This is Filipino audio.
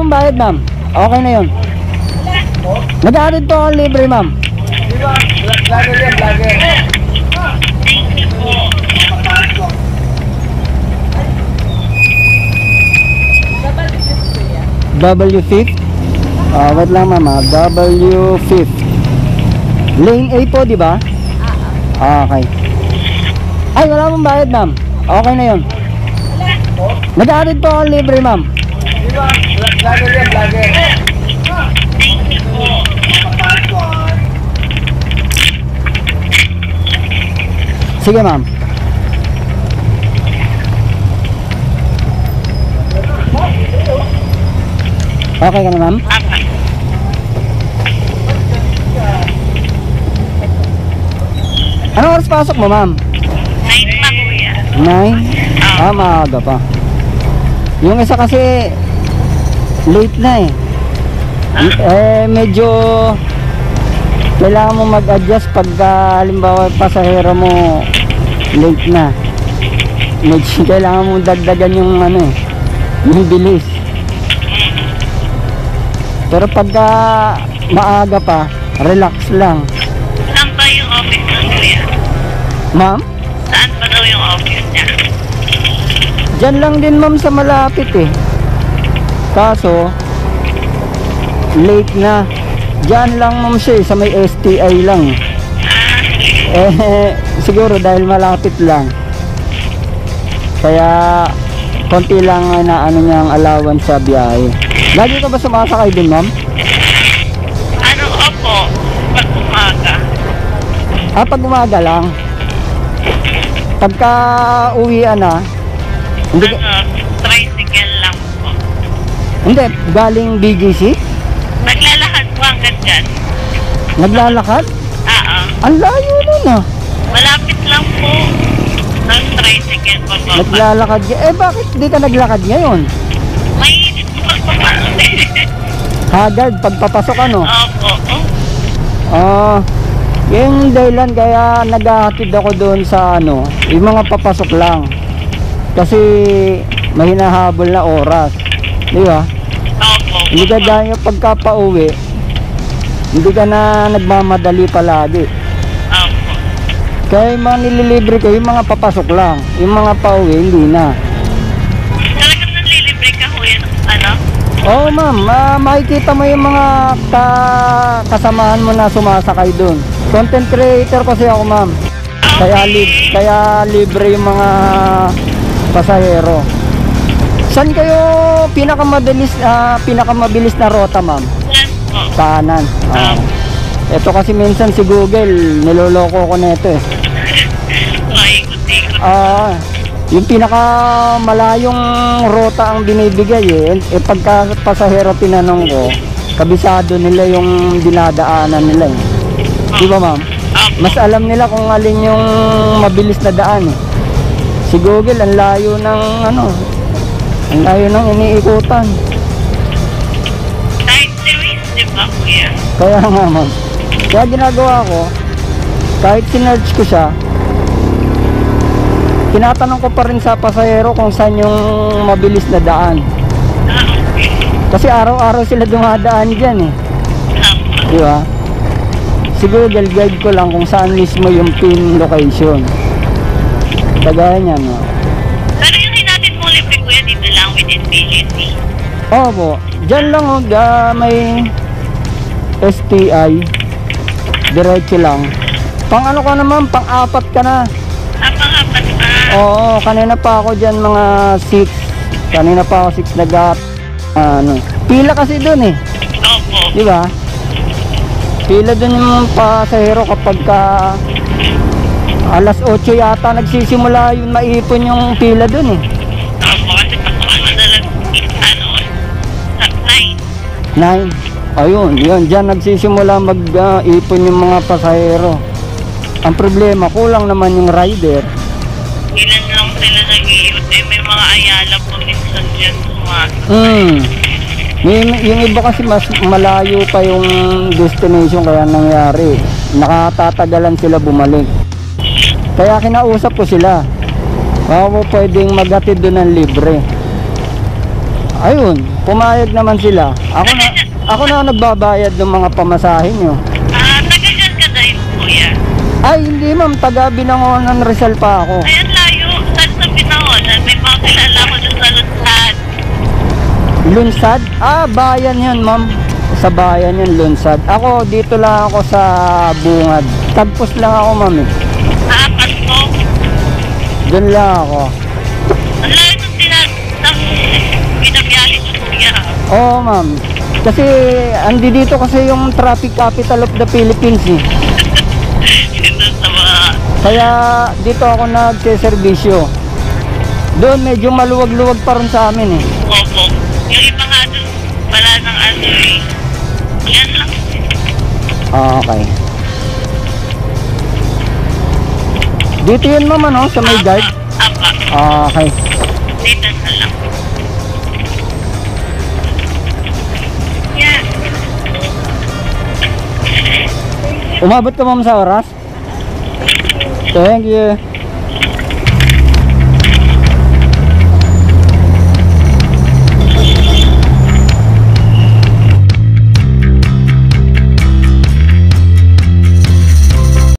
mong bayad, ma'am. Okay na yun. Nag-aadid po ako libre, ma'am. Vlogger yan, vlogger. W5. Wait lang, ma'am. W5. Lane A po, di ba? Okay. Ay, wala mong bayad, ma'am. Okay na yun. Nag-aadid po ako libre, ma'am. Vlogger yan, vlogger. Sige, ma'am. Okay ka na, ma'am? Anong oras pasok mo, ma'am? 9 pa, kuya. 9? Maaga pa. Yung isa kasi late na eh. Medyo kailangan mo mag-adjust pagka halimbawa pasahero mo late na. Medyo kailangan mo dagdagan yung yung bilis. Pero pagka maaga pa, relax lang. Saan ba yung office ng kuya? Ma'am? Saan ba daw yung office niya? Diyan lang din, ma'am, sa malapit eh. Kaso late na. Diyan lang, ma'am, siya sa may STI lang. Siguro dahil malapit lang. Kaya konti lang na niya ang allowance sa biyahe. Lagi ka ba sumasakay din, ma'am? Opo. Pag umaga. Pag umaga lang. Pagka uwian na, hindi, tricycle lang po. hindi, galing BGC? Naglalakad po hanggang dyan. Naglalakad? Oo. Ang layo nun ah. Malapit lang po. Ng tricycle pa po. Naglalakad bakit di ka naglakad ngayon? Mainit po pagpapasok eh. Haggard, pagpapasok Opo. Yung dahilan kaya naghahatid ako doon sa yung mga papasok lang. Kasi may hinahabol na oras. Di ba? Opo. Hindi ka dahil pagka pauwi, hindi ka na nagmamadali palagi. Opo. Kaya yung mga nililibre ko, yung mga papasok lang. Yung mga pauwi, hindi na. Talagang nanlilibre ka kuya? Oo, ma'am, makikita mo yung mga kasamahan mo na sumasakay doon. Content creator kasi ako, ma'am. Kaya libre yung mga pasahero. Saan kayo pinakamabilis na rota, ma'am? Yan po. Kanan. Ito kasi minsan si Google, niloloko ko na ito eh. Maikot-ikot. Yung pinakamalayong rota ang binibigay eh. Pagka pasahero tinanong ko, kabisado nila yung dinadaanan nila eh. Di ba, ma'am? Mas alam nila kung alin yung mabilis na daan eh. Si Google, ang layo ng ang layo ng iniikutan. Kahit service, di ba kuya? Kaya nga, ma'am. Kaya ginagawa ko, kahit sinerch ko siya, tinatanong ko pa rin sa pasahero kung saan yung mabilis na daan. Okay. Kasi araw-araw sila dumadaan dyan eh. Di ba? Si Google, guide ko lang kung saan mismo yung pin location. Kagaya niyan, no? Pero yung hinatid mo libre kuya, dito lang within BGC. Opo. Dyan lang, may STI. Diretso lang. Pang ka naman, pang-apat ka na. Pang-apat pa. Oo, kanina pa ako dyan mga 6. Kanina pa ako 6 pila kasi dun eh. Opo. Di ba? Pila dun yung pasahero kapag alas 8 yata nagsisimula yun, maipon yung pila dun eh. Opo, kasi madalas 9. 9. Ayun, dyan nagsisimula mag-ipon yung mga pasahero. Ang problema, kulang naman yung rider. Ilan lang sila nag-iot eh. May mga ayala po minsan dyan Yung iba kasi mas malayo pa yung destination, kaya nangyari nakatatagalan sila bumalik. Kaya kinausap ko sila, baka mo pwedeng maghatid doon ng libre. ayun, pumayag naman sila. Ako na ang nagbabayad ng mga pamasahin nyo. Taga dyan ka din, kuya. Ay, hindi ma'am, taga Binangonan Rizal pa ako. Ayan layo, saan sa Binangonan? May mga kilala ko dun sa Lunsad. Lunsad? Bayan yan ma'am. Sa bayan yan, Lunsad. Ako, dito lang ako sa Bungad. Tagpos lang ako ma'am eh. Pasko. Doon lang ako. Ang layo nung binabiyahe ko, kuya. Oo ma'am. Kasi andi dito kasi yung traffic capital of the Philippines eh. Dito sa mga... Kaya dito ako nagseservisyo. Doon medyo maluwag-luwag pa rin sa amin eh. Opo. Yung iba nga dun, wala ng ano eh. Yan lang. Okay. Dito yun ma'am ano, sa may guard. Apa. Okay. Dito na lang. Yan. Umabot ka ma'am sa oras? Thank you.